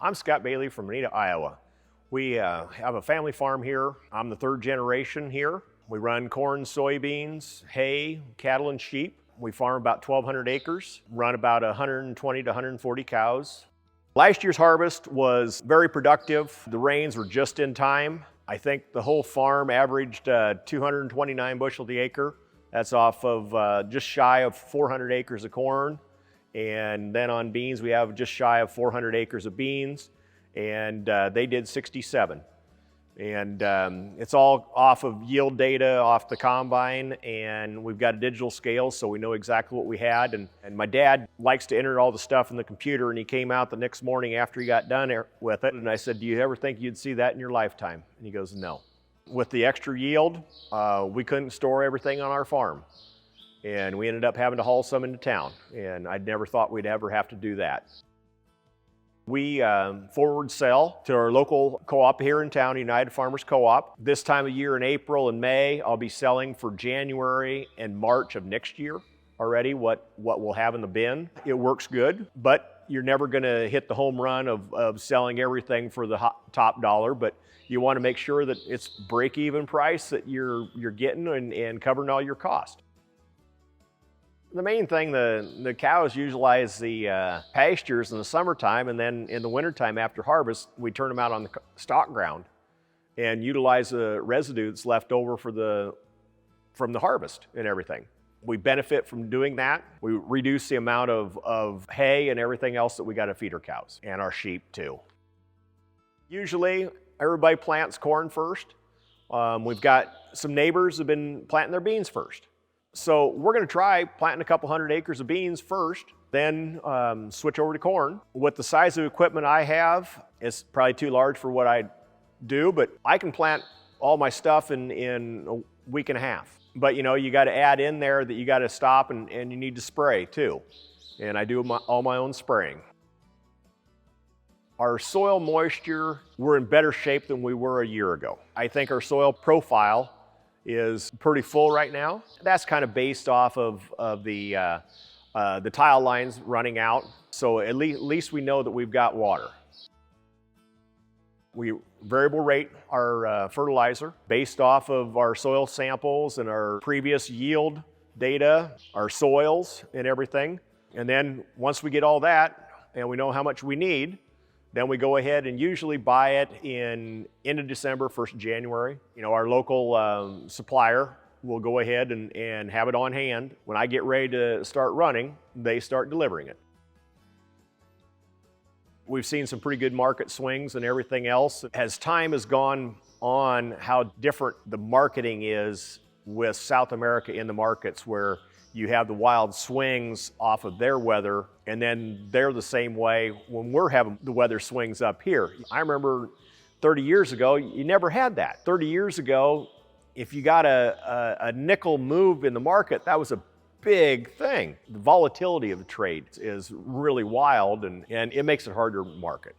I'm Scott Bailey from Moneta, Iowa. We have a family farm here. I'm the third generation here. We run corn, soybeans, hay, cattle, and sheep. We farm about 1,200 acres, run about 120 to 140 cows. Last year's harvest was very productive. The rains were just in time. I think the whole farm averaged 229 bushel the acre. That's off of just shy of 400 acres of corn. And then on beans, we have just shy of 400 acres of beans, and they did 67. And it's all off of yield data off the combine, and we've got a digital scale, so we know exactly what we had. And my dad likes to enter all the stuff in the computer, and he came out the next morning after he got done with it, and I said, "Do you ever think you'd see that in your lifetime?" And he goes, "No." With the extra yield, we couldn't store everything on our farm. And we ended up having to haul some into town, and I'd never thought we'd ever have to do that. We forward sell to our local co-op here in town, United Farmers Co-op. This time of year in April and May, I'll be selling for January and March of next year already what we'll have in the bin. It works good, but you're never gonna hit the home run of selling everything for the top dollar, but you wanna make sure that it's break-even price that you're getting and covering all your costs. The main thing, the cows utilize the pastures in the summertime, and then in the wintertime after harvest, we turn them out on the stock ground and utilize the residue that's left over from the harvest and everything. We benefit from doing that. We reduce the amount of hay and everything else that we got to feed our cows and our sheep too. Usually, everybody plants corn first. We've got some neighbors who've been planting their beans first. So we're going to try planting a couple hundred acres of beans first, then switch over to corn. With the size of equipment I have, it's probably too large for what I do, but I can plant all my stuff in a week and a half. But you know, you got to add in there that you got to stop and you need to spray too. And I do all my own spraying. Our soil moisture, we're in better shape than we were a year ago. I think our soil profile is pretty full right now. That's kind of based off of the tile lines running out. So at least we know that we've got water. We variable rate our fertilizer based off of our soil samples and our previous yield data, our soils and everything. And then once we get all that and we know how much we need, then we go ahead and usually buy it in end of December, 1st of January. You know, our local supplier will go ahead and have it on hand. When I get ready to start running, they start delivering it. We've seen some pretty good market swings and everything else. As time has gone on, how different the marketing is with South America in the markets, where you have the wild swings off of their weather, and then they're the same way when we're having the weather swings up here. I remember 30 years ago, you never had that. 30 years ago, if you got a nickel move in the market, that was a big thing. The volatility of the trade is really wild, and it makes it hard to market.